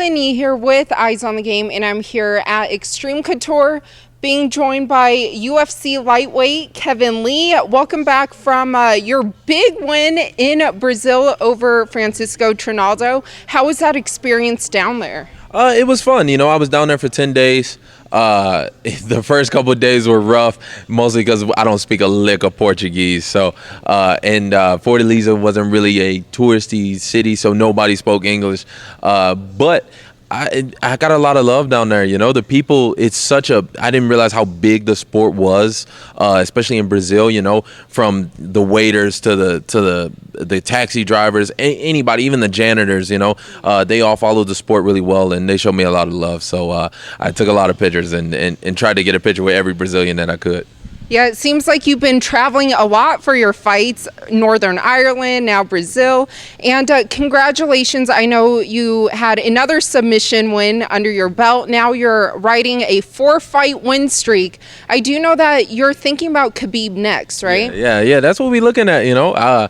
Winnie here with Eyes on the Game, and I'm here at Extreme Couture being joined by UFC lightweight Kevin Lee. Welcome back from your big win in Brazil over Francisco Trinaldo. How was that experience down there? It was fun. You know, I was down there for 10 days. The first couple of days were rough, mostly because I don't speak a lick of Portuguese. So, Fortaleza wasn't really a touristy city, so nobody spoke English. But I got a lot of love down there. You know, the people, I didn't realize how big the sport was, especially in Brazil, you know, from the waiters to the taxi drivers, anybody, even the janitors, you know, they all followed the sport really well, and they showed me a lot of love. So I took a lot of pictures and tried to get a picture with every Brazilian that I could. Yeah, it seems like you've been traveling a lot for your fights, Northern Ireland, now Brazil. And congratulations, I know you had another submission win under your belt. Now you're riding a 4-fight win streak. I do know that you're thinking about Khabib next, right? Yeah, that's what we're looking at, you know.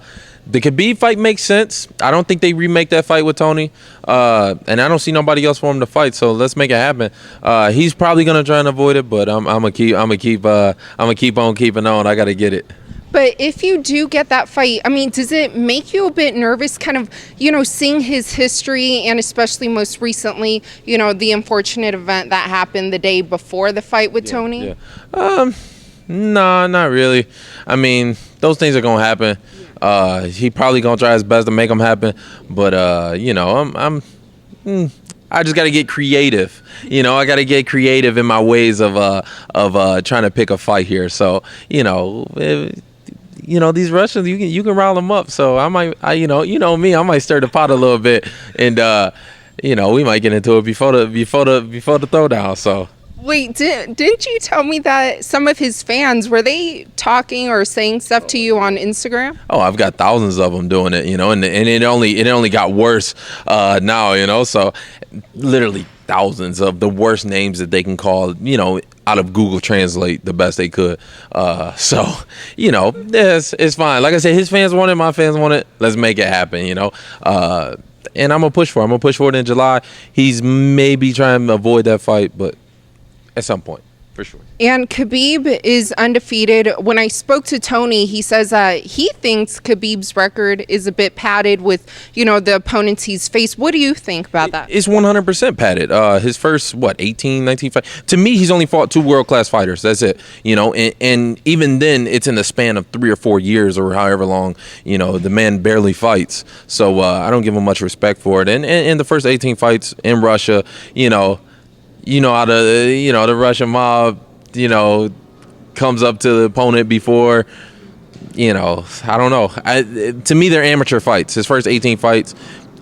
The Khabib fight makes sense. I don't think they remake that fight with Tony, and I don't see nobody else for him to fight. So let's make it happen. He's probably gonna try and avoid it, but I'm gonna keep on keeping on. I gotta get it. But if you do get that fight, I mean, does it make you a bit nervous, kind of, you know, seeing his history and especially most recently, you know, the unfortunate event that happened the day before the fight with Tony? Yeah. No, not really. I mean, those things are gonna happen. He probably gonna try his best to make them happen, but you know, I just gotta get creative. You know, I gotta get creative in my ways of trying to pick a fight here. So you know, these Russians, you can rile them up. So you know me, I might stir the pot a little bit, and you know, we might get into it before the throwdown. So. Wait, didn't you tell me that some of his fans, were they talking or saying stuff to you on Instagram? Oh, I've got thousands of them doing it, you know, and it only got worse now, you know, so literally thousands of the worst names that they can call, you know, out of Google Translate the best they could. So, you know, it's fine. Like I said, his fans want it, my fans want it. Let's make it happen, you know. And I'm going to push for it. I'm going to push for it in July. He's maybe trying to avoid that fight, but at some point, for sure. And Khabib is undefeated. When I spoke to Tony, he says that he thinks Khabib's record is a bit padded with, you know, the opponents he's faced. What do you think about that? It's 100% padded. His first, 18, 19 fight. To me, he's only fought 2 world-class fighters. That's it. You know, and even then, it's in the span of 3 or 4 years or however long, you know, the man barely fights. So I don't give him much respect for it. And the first 18 fights in Russia, you know how the Russian mob, you know, comes up to the opponent before, you know, I don't know. To me, they're amateur fights. His first 18 fights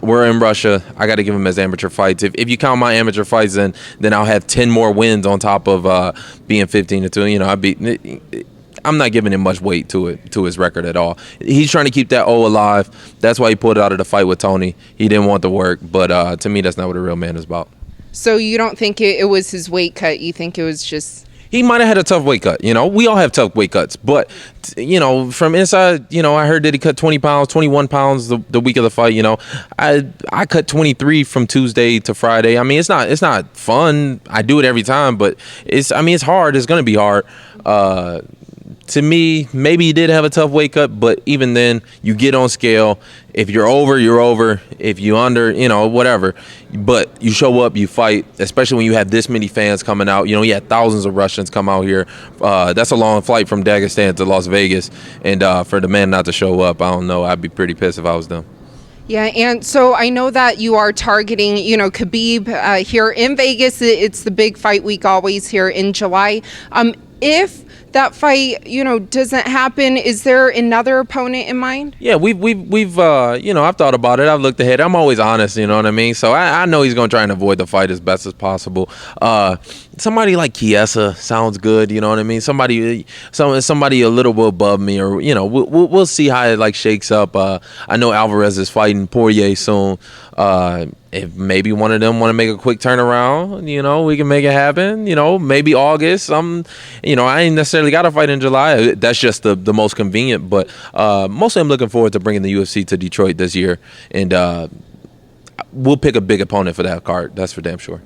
were in Russia. I got to give him as amateur fights. If you count my amateur fights, then I'll have 10 more wins on top of being 15-2. You know, I'm not giving him much weight to his record at all. He's trying to keep that O alive. That's why he pulled out of the fight with Tony. He didn't want the work, but to me, that's not what a real man is about. So you don't think it was his weight cut? You think it was just... He might have had a tough weight cut, you know. We all have tough weight cuts. But, you know, from inside, you know, I heard that he cut 20 pounds, 21 pounds the week of the fight, you know. I cut 23 from Tuesday to Friday. I mean, it's not fun. I do it every time, but it's hard. It's going to be hard. To me, maybe he did have a tough weight cut, but even then, you get on scale. If you're over, you're over. If you under, you know, whatever. But you show up, you fight, especially when you have this many fans coming out. You know, you had thousands of Russians come out here. That's a long flight from Dagestan to Las Vegas. And for the man not to show up, I don't know. I'd be pretty pissed if I was them. Yeah, and so I know that you are targeting, you know, Khabib here in Vegas. It's the big fight week always here in July. If that fight, you know, doesn't happen, is there another opponent in mind? Yeah, we've you know, I've thought about it. I've looked ahead. I'm always honest, you know what I mean? So I know he's going to try and avoid the fight as best as possible. Somebody like Chiesa sounds good, you know what I mean? Somebody a little bit above me, or, you know, we'll see how it like shakes up. I know Alvarez is fighting Poirier soon. If maybe one of them want to make a quick turnaround, you know, we can make it happen. You know, maybe August. You know, I ain't necessarily got to fight in July. That's just the most convenient. But mostly I'm looking forward to bringing the UFC to Detroit this year. And we'll pick a big opponent for that card. That's for damn sure.